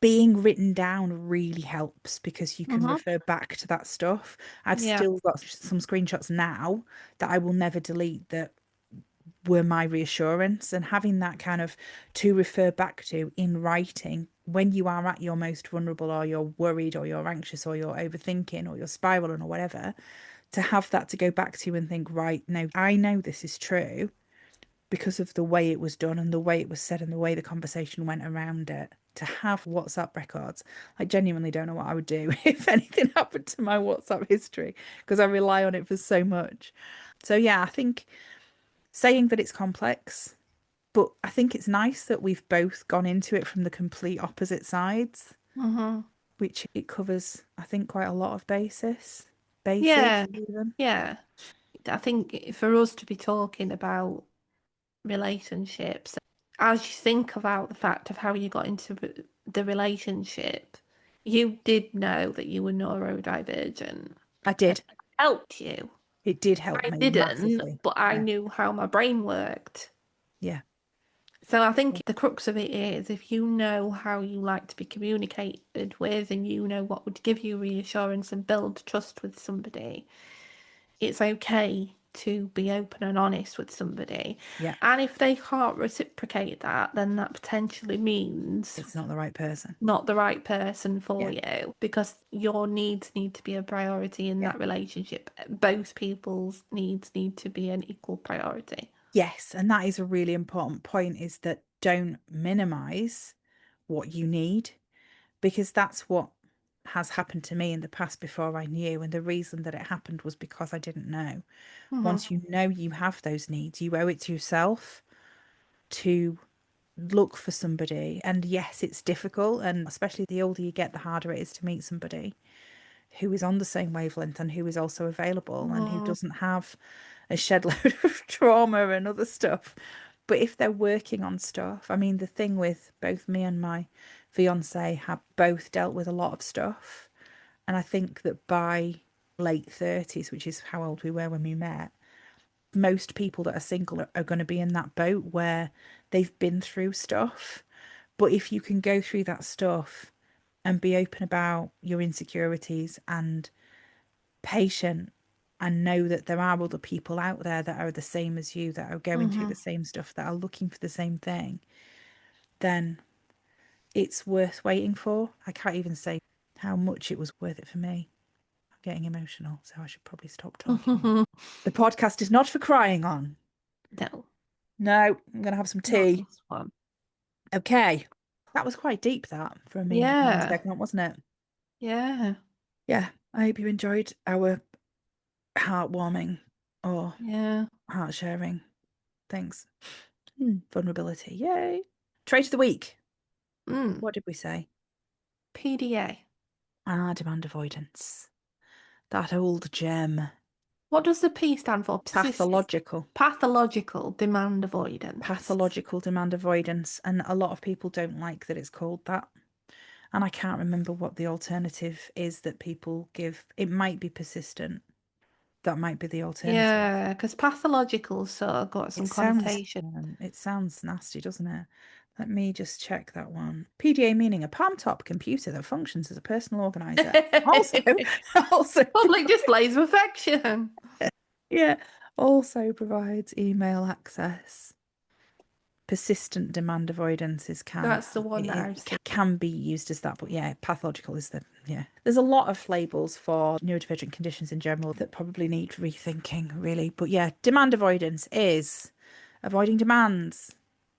being written down really helps, because you can Mhm. refer back to that stuff. I've Yeah. still got some screenshots now that I will never delete, that were my reassurance. And having that kind of to refer back to in writing when you are at your most vulnerable, or you're worried, or you're anxious, or you're overthinking, or you're spiraling, or whatever, to have that to go back to and think, right, no, I know this is true because of the way it was done and the way it was said and the way the conversation went around it. To have WhatsApp records, I genuinely don't know what I would do if anything happened to my WhatsApp history, because I rely on it for so much. So yeah, I think saying that it's complex, but I think it's nice that we've both gone into it from the complete opposite sides, which it covers, I think, quite a lot of bases Yeah, even. yeah. I think for us to be talking about relationships, as you think about the fact of how you got into the relationship, you did know that you were neurodivergent. I did. It helped you. It did help I me didn't, massively. but I Yeah. knew how my brain worked. Yeah. So I think the crux of it is if you know how you like to be communicated with and you know what would give you reassurance and build trust with somebody, it's okay to be open and honest with somebody. Yeah. And if they can't reciprocate that, then that potentially means It's not the right person. not the right person for Yeah. you because your needs need to be a priority in Yeah. that relationship. Both people's needs need to be an equal priority. Yes, and that is a really important point, is that don't minimize what you need, because that's what has happened to me in the past before I knew. And the reason that it happened was because I didn't know. Once you know you have those needs, you owe it to yourself to look for somebody. And yes, it's difficult, and especially the older you get, the harder it is to meet somebody who is on the same wavelength and who is also available and who doesn't have a shed load of trauma and other stuff. But if they're working on stuff, I mean, the thing with both me and my fiance have both dealt with a lot of stuff. And I think that by late 30s, which is how old we were when we met, most people that are single are going to be in that boat where they've been through stuff. But if you can go through that stuff and be open about your insecurities and patient and know that there are other people out there that are the same as you, that are going through the same stuff, that are looking for the same thing, then it's worth waiting for. I can't even say how much it was worth it for me. I'm getting emotional, so I should probably stop talking. The podcast is not for crying on. No, No, I'm going to have some not tea. this one. Okay. That was quite deep, that, for a me Yeah, segment, wasn't it? yeah, Yeah. I hope you enjoyed our heartwarming or yeah. heart sharing things. Vulnerability. Yay. Trait of the week. What did we say? PDA. Demand avoidance. That old gem. What does the P stand for? Pathological. Pathological demand avoidance. Pathological demand avoidance. And a lot of people don't like that it's called that. And I can't remember what the alternative is that people give. It might be persistent. That might be the alternative. Yeah, because pathological sort of got some connotation. It sounds nasty, doesn't it? Let me just check that one. PDA meaning a palm-top computer that functions as a personal organizer. also, Public displays of affection. yeah, also provides email access. Persistent demand avoidance That's the one that I've it seen. can be used as that, but yeah, pathological is there's a lot of labels for neurodivergent conditions in general that probably need rethinking, really. But yeah, demand avoidance is avoiding demands.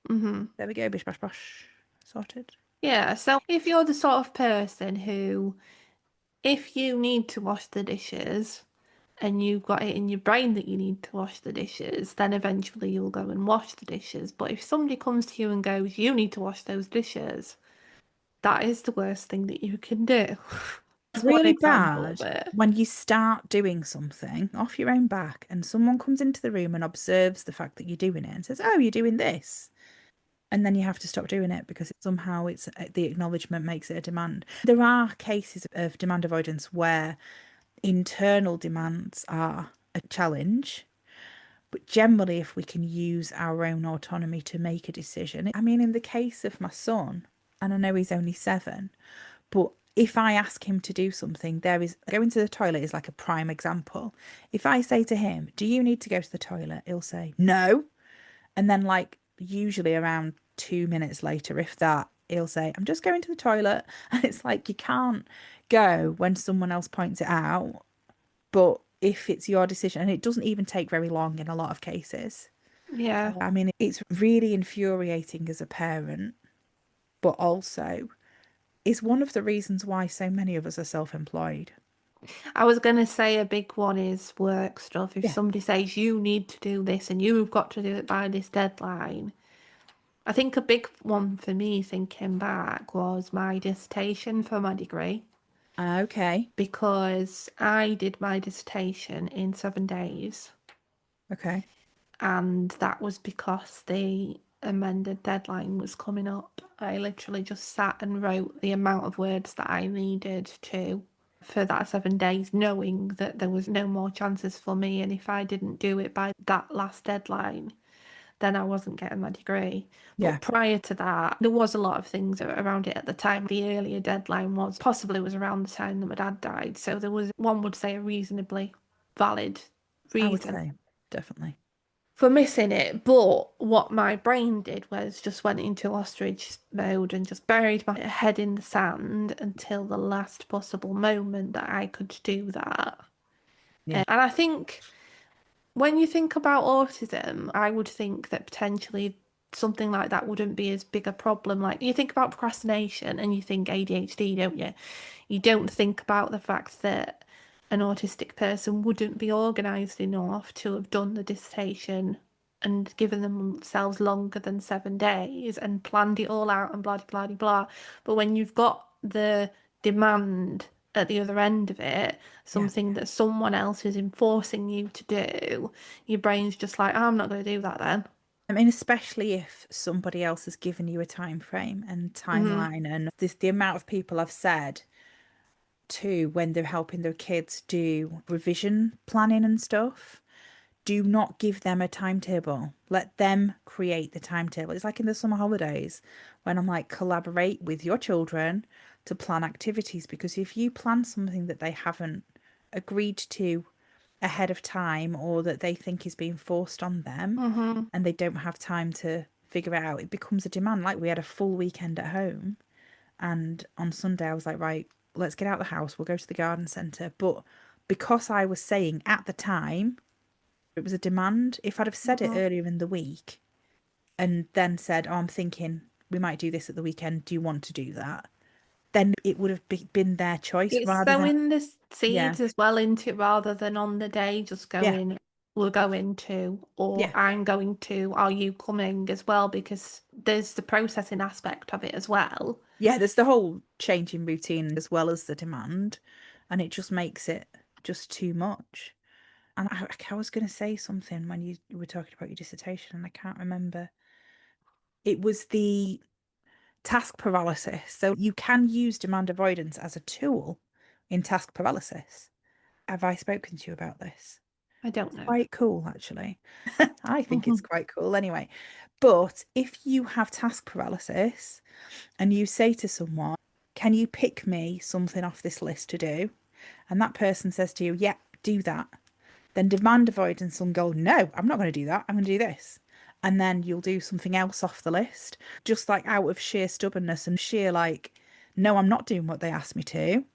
There we go, bish bash bosh, sorted. Yeah, so if you're the sort of person who, if you need to wash the dishes and you've got it in your brain that you need to wash the dishes, then eventually you'll go and wash the dishes. But if somebody comes to you and goes, you need to wash those dishes, that is the worst thing that you can do. That's one Really example of bad it. when you start doing something off your own back and someone comes into the room and observes the fact that you're doing it and says, oh, you're doing this. And then you have to stop doing it because somehow it's the acknowledgement makes it a demand. There are cases of demand avoidance where internal demands are a challenge, but generally if we can use our own autonomy to make a decision. I mean, in the case of my son, and I know he's only 7, but if I ask him to do something, going to the toilet is like a prime example. If I say to him, do you need to go to the toilet? He'll say, no. And then like usually around 2 minutes later, if that, he'll say, I'm just going to the toilet. And it's like, you can't go when someone else points it out. But if it's your decision, and it doesn't even take very long in a lot of cases. Yeah. I mean, it's really infuriating as a parent, but also is one of the reasons why so many of us are self-employed. I was going to say a big one is work stuff. If Yeah. somebody says you need to do this and you've got to do it by this deadline, I think a big one for me thinking back was my dissertation for my degree, Okay. because I did my dissertation in 7 days, Okay. and that was because the amended deadline was coming up. I literally just sat and wrote the amount of words that I needed to for that 7 days, knowing that there was no more chances for me, and if I didn't do it by that last deadline, then I wasn't getting my degree. Yeah. But prior to that, there was a lot of things around it at the time. The earlier deadline was around the time that my dad died. So there was, one would say, a reasonably valid I would reason say definitely. for missing it. But what my brain did was just went into ostrich mode and just buried my head in the sand until the last possible moment that I could do that. Yeah. And I think when you think about autism, I would think that potentially something like that wouldn't be as big a problem. Like, you think about procrastination and you think ADHD, don't you? You don't think about the fact that an autistic person wouldn't be organised enough to have done the dissertation and given themselves longer than 7 days and planned it all out and blah blah blah blah. But when you've got the demand at the other end of it, Yeah. something that someone else is enforcing you to do, your brain's just like, I'm not going to do that then. I mean, especially if somebody else has given you a time frame and timeline, and the amount of people I've said to when they're helping their kids do revision planning and stuff, do not give them a timetable. Let them create the timetable. It's like in the summer holidays when I'm like, collaborate with your children to plan activities, because if you plan something that they haven't agreed to ahead of time or that they think is being forced on them Mm-hmm. and they don't have time to figure it out, it becomes a demand. Like we had a full weekend at home, and on Sunday I was like, right, let's get out of the house, we'll go to the garden centre. But because I was saying at the time it was a demand, if I'd have said it Mm-hmm. earlier in the week and then said, oh, I'm thinking we might do this at the weekend, do you want to do that? Then it would have been their choice It's rather than, sowing the yeah, seeds as well into it rather than on the day just yeah, going, we're going to, or yeah. I'm going to, are you coming as well? Because there's the processing aspect of it as well. Yeah, there's the whole change in routine as well as the demand, and it just makes it just too much. And I was going to say something when you were talking about your dissertation, and I can't remember. It was the task paralysis. So you can use demand avoidance as a tool in task paralysis. Have I spoken to you about this? I don't know. Quite cool, actually. I think it's Mhm. quite cool anyway. But if you have task paralysis and you say to someone, can you pick me something off this list to do? And that person says to you, yep, do that. Then demand avoidance will go, no, I'm not going to do that. I'm going to do this. And then you'll do something else off the list, just like out of sheer stubbornness and sheer, like, no, I'm not doing what they asked me to.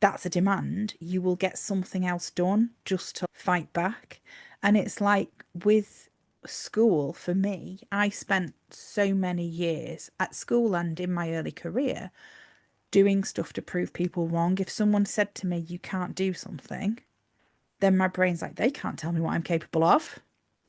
That's a demand. You will get something else done just to fight back. And it's like with school, for me, I spent so many years at school and in my early career doing stuff to prove people wrong. If someone said to me, you can't do something, then my brain's like, they can't tell me what I'm capable of.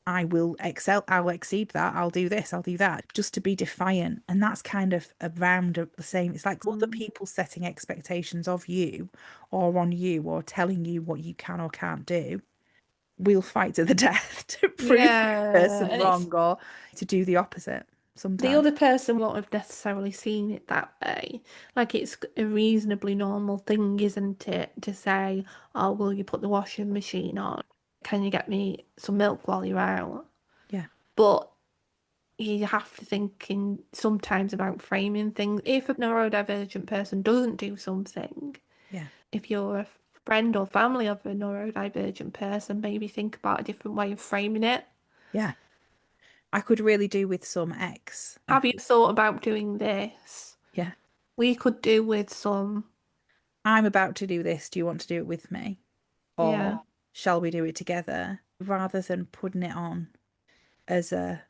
I will excel, I'll exceed that, I'll do this, I'll do that, just to be defiant. And that's kind of around the same. It's like other people setting expectations of you or on you or telling you what you can or can't do. We'll fight to the death to prove the Yeah, person and it's wrong or to do the opposite the sometimes. other person won't have necessarily seen it that way. Like, it's a reasonably normal thing, isn't it, to say, oh, will you put the washing machine on? Can you get me some milk while you're out? Yeah, But you have to think in sometimes about framing things. If a neurodivergent person doesn't do something, yeah, if you're a friend or family of a neurodivergent person, maybe think about a different way of framing it. yeah. I could really do with some X. Have you thought about doing this? Yeah. We could do with some, I'm about to do this. Do you want to do it with me? yeah. Or shall we do it together? Rather than putting it on as a,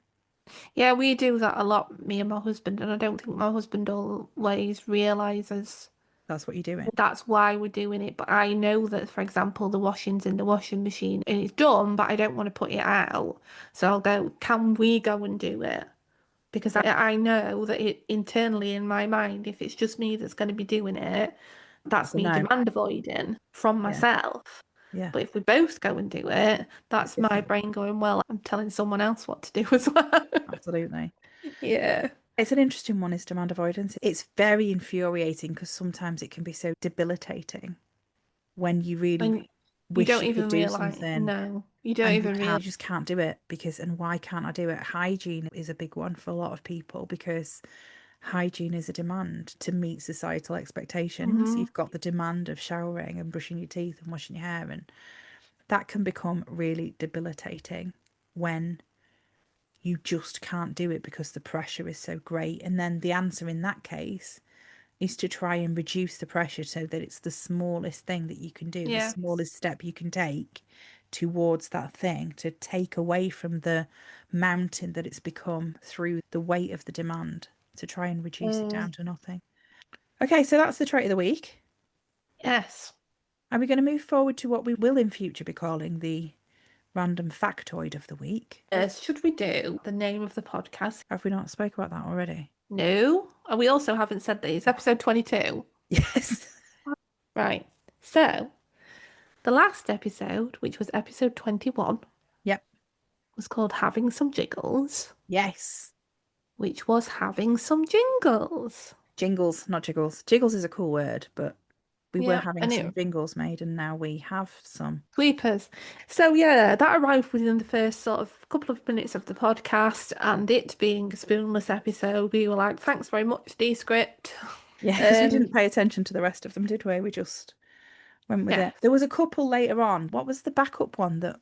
Yeah, we do that a lot, me and my husband, and I don't think my husband always realizes. That's what you're doing. That's why we're doing it. But I know that, for example, the washing's in the washing machine and it's done, but I don't want to put it out. So I'll go, can we go and do it? Because I know that it internally in my mind, if it's just me that's going to be doing it, that's So me no. demand avoiding from Yeah. myself. Yeah. But if we both go and do it, that's my different. brain going, well, I'm telling someone else what to do as well. Absolutely. Yeah. It's an interesting one, is demand avoidance. It's very infuriating because sometimes it can be so debilitating when you really And you wish don't you could even do realize, something no, you don't and you even can't, realize. you just can't do it because, and why can't I do it? Hygiene is a big one for a lot of people because hygiene is a demand to meet societal expectations. You've got the demand of showering and brushing your teeth and washing your hair, and that can become really debilitating when you just can't do it because the pressure is so great. And then the answer in that case is to try and reduce the pressure so that it's the smallest thing that you can do, the Yeah. smallest step you can take towards that thing, to take away from the mountain that it's become through the weight of the demand, to try and reduce it down to nothing. Okay, so that's the trait of the week. Yes. Are we going to move forward to what we will in future be calling the random factoid of the week? Yes. Should we do the name of the podcast? Have we not spoke about that already? No. And we also haven't said that it's episode 22. Yes. Right. So, the last episode, which was episode 21, Yep. was called Having Some Jiggles, Yes. which was having some jingles. Jingles, not jiggles. Jiggles is a cool word, but we were Yeah, having and some it jingles made and now we have some. sweepers. So yeah, that arrived within the first sort of couple of minutes of the podcast, and it being a spoonless episode, we were like, thanks very much, Descript. Yeah, because we didn't pay attention to the rest of them, did we? We just went with Yeah. it. There was a couple later on. What was the backup one that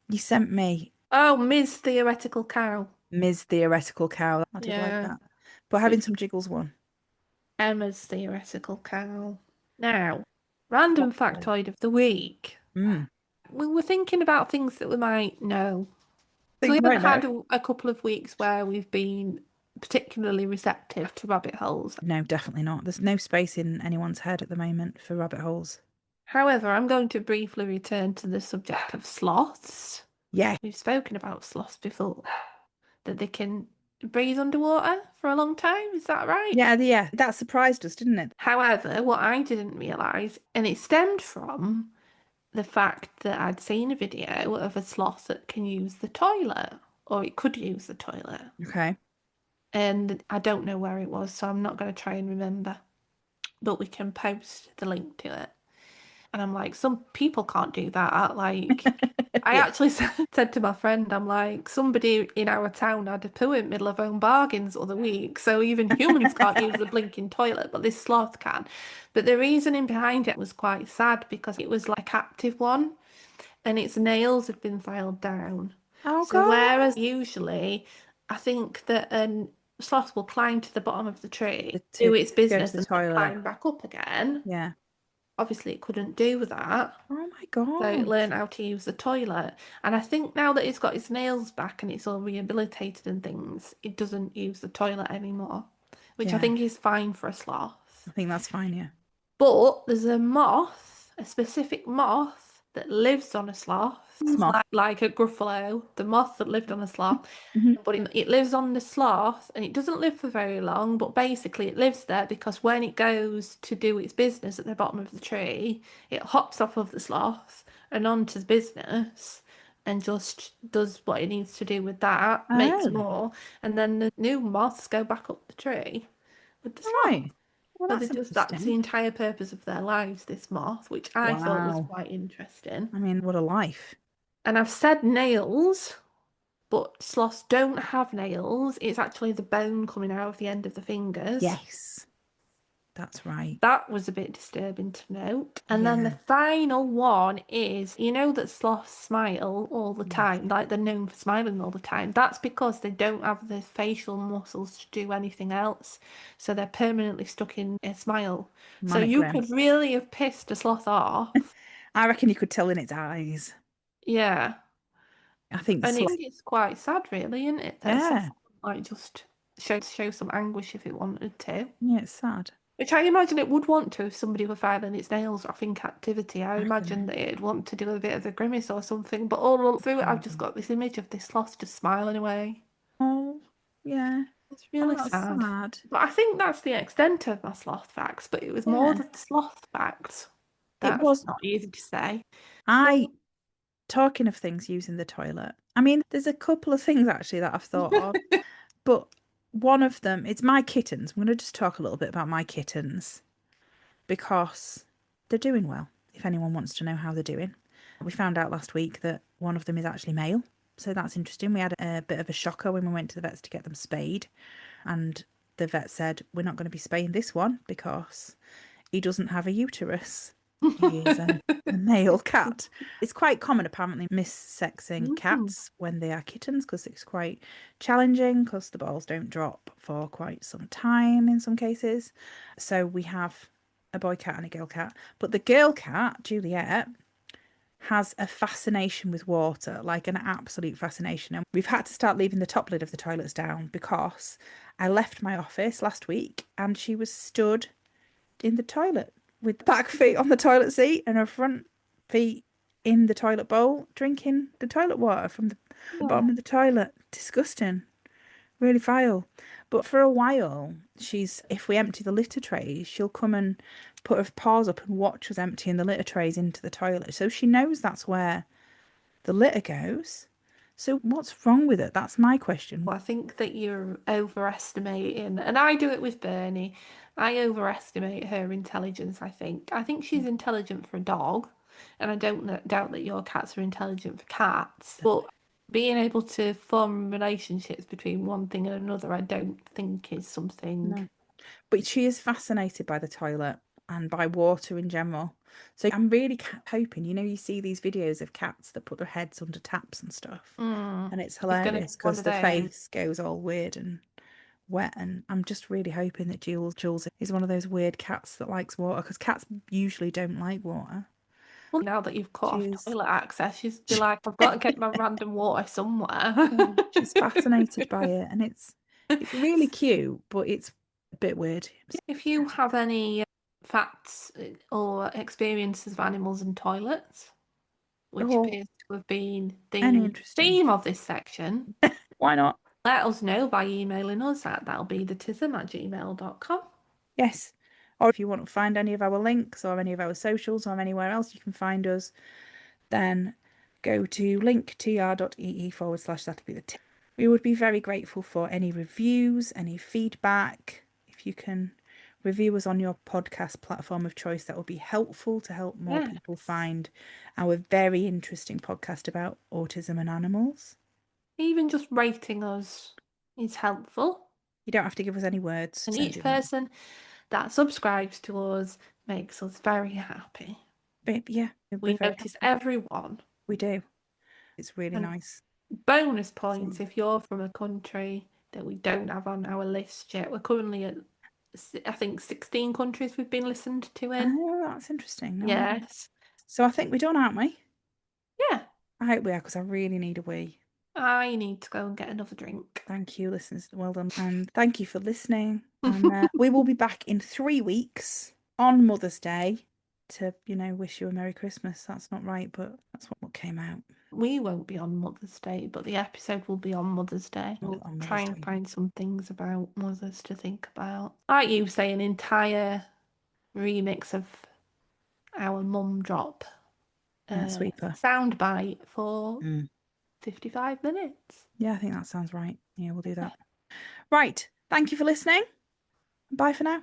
you sent me? Oh, Ms. Theoretical Cow. Ms. Theoretical Cow. I did like Yeah. that. But having some jiggles one. Emma's Theoretical Cow. Now, random factoid of the week. Mm. We were thinking about things that we might know. So Think we you might haven't know. had a couple of weeks where we've been particularly receptive to rabbit holes. No, definitely not. There's no space in anyone's head at the moment for rabbit holes. However, I'm going to briefly return to the subject of sloths. Yeah. We've spoken about sloths before, that they can breathe underwater for a long time. Is that right? Yeah. That surprised us, didn't it? However, what I didn't realise, and it stemmed from the fact that I'd seen a video of a sloth that can use the toilet, or it could use the toilet. Okay. And I don't know where it was, so I'm not going to try and remember. But we can post the link to it. And I'm like, some people can't do that. Like, I Yeah. actually said to my friend, I'm like, somebody in our town had a poo in the middle of home bargains the other week. So even humans can't use the blinking toilet, but this sloth can. But the reasoning behind it was quite sad because it was like a captive one and its nails had been filed down. Oh, So God. whereas usually I think that a sloth will climb to the bottom of the tree, To do its go to business, the and then toilet. climb back up again. Yeah. Obviously, it couldn't do that. Oh, my So it God. learned how to use the toilet. And I think now that it's got its nails back and it's all rehabilitated and things, it doesn't use the toilet anymore, which I Yeah. think is fine for a sloth. I think that's fine, yeah. But there's a moth, a specific moth that lives on a sloth. It's Moth. like a gruffalo, the moth that lived on a sloth. Mhm. But it lives on the sloth and it doesn't live for very long, but basically it lives there because when it goes to do its business at the bottom of the tree, it hops off of the sloth and onto the business and just does what it needs to do with that, makes Oh, more, and then the new moths go back up the tree with the sloth. right. Well, So that's that's the interesting. entire purpose of their lives, this moth, which I thought was Wow. quite interesting. I mean, what a life. And I've said nails, but sloths don't have nails. It's actually the bone coming out of the end of the fingers. Yes, that's right. That was a bit disturbing to note. And then the Yeah. final one is, you know that sloths smile all the Yes. time, like they're known for smiling all the time. That's because they don't have the facial muscles to do anything else. So they're permanently stuck in a smile. So Manic you grin. could really have pissed a sloth off. I reckon you could tell in its eyes. Yeah. I think the And sloth. it's quite sad, really, isn't it? That a Yeah. sloth might just show some anguish if it wanted to. Yeah, it's sad. Which I imagine it would want to if somebody were filing its nails off in captivity. I I imagine can that it'd want to do a bit of a grimace or something. But all through it, I've just imagine. got this image of this sloth just smiling away. Oh, yeah. It's Oh, really that's sad. sad. But I think that's the extent of my sloth facts. But it was more Yeah. the sloth facts. It That's was. not easy to say. I, So, talking of things using the toilet, I mean, there's a couple of things actually that I've thought of, but one of them, it's my kittens. I'm going to just talk a little bit about my kittens because they're doing well, if anyone wants to know how they're doing. We found out last week that one of them is actually male. So that's interesting. We had a bit of a shocker when we went to the vets to get them spayed. And the vet said, we're not going to be spaying this one because he doesn't have a uterus. He is a male cat. It's quite common, apparently, missexing cats when they are kittens because it's quite challenging because the balls don't drop for quite some time in some cases. So we have a boy cat and a girl cat. But the girl cat, Juliet, has a fascination with water, like an absolute fascination. And we've had to start leaving the top lid of the toilets down because I left my office last week and she was stood in the toilet with the back feet on the toilet seat and her front feet in the toilet bowl, drinking the toilet water from the bottom of the toilet. Disgusting. Really vile. But for a while, if we empty the litter trays, she'll come and put her paws up and watch us emptying the litter trays into the toilet. So she knows that's where the litter goes. So what's wrong with it? That's my question. I think that you're overestimating, and I do it with Bernie. I overestimate her intelligence, I think. I think she's intelligent for a dog, and I don't doubt that your cats are intelligent for cats. But being able to form relationships between one thing and another, I don't think is something. No. But she is fascinated by the toilet and by water in general. So I'm really hoping, you see these videos of cats that put their heads under taps and stuff. And it's She's gonna hilarious be one because of the them. face goes all weird and wet. And I'm just really hoping that Jules is one of those weird cats that likes water because cats usually don't like water. Well, now that you've cut She off is. toilet access, she's be like, I've got to get my random water somewhere. Yeah, she's fascinated by it, and it's really cute, but it's a bit weird. If you have any facts or experiences of animals in toilets, which Oh, appears to have been any the interesting? theme of this section, Why not? let us know by emailing us at that'llbethetism@gmail.com. Yes. Or if you want to find any of our links or any of our socials or anywhere else you can find us, then go to linktr.ee/that'll-be-the-tism. We would be very grateful for any reviews, any feedback. If you can review us on your podcast platform of choice, that will be helpful to help more people find our very interesting podcast about autism and animals. Even just rating us is helpful. You don't have to give us any words. And each person that subscribes to us makes us very happy. But yeah, we notice everyone. We do. It's really nice. Bonus points if you're from a country that we don't have on our list yet. We're currently at, I think, 16 countries we've been listened to in. Oh, that's interesting. Yes. So I think we're done, aren't we? Yeah. I hope we are because I really need a wee. I need to go and get another drink. Thank you, listeners. Well done. And thank you for listening. And we will be back in 3 weeks on Mother's Day to, wish you a Merry Christmas. That's not right, but that's what came out. We won't be on Mother's Day, but the episode will be on Mother's Day. We'll try and find some things about mothers to think about. Like you say, an entire remix of our mumdrop Sweeper soundbite for 55 minutes. Yeah, I think that sounds right. Yeah, we'll do that. Right. Thank you for listening. Bye for now.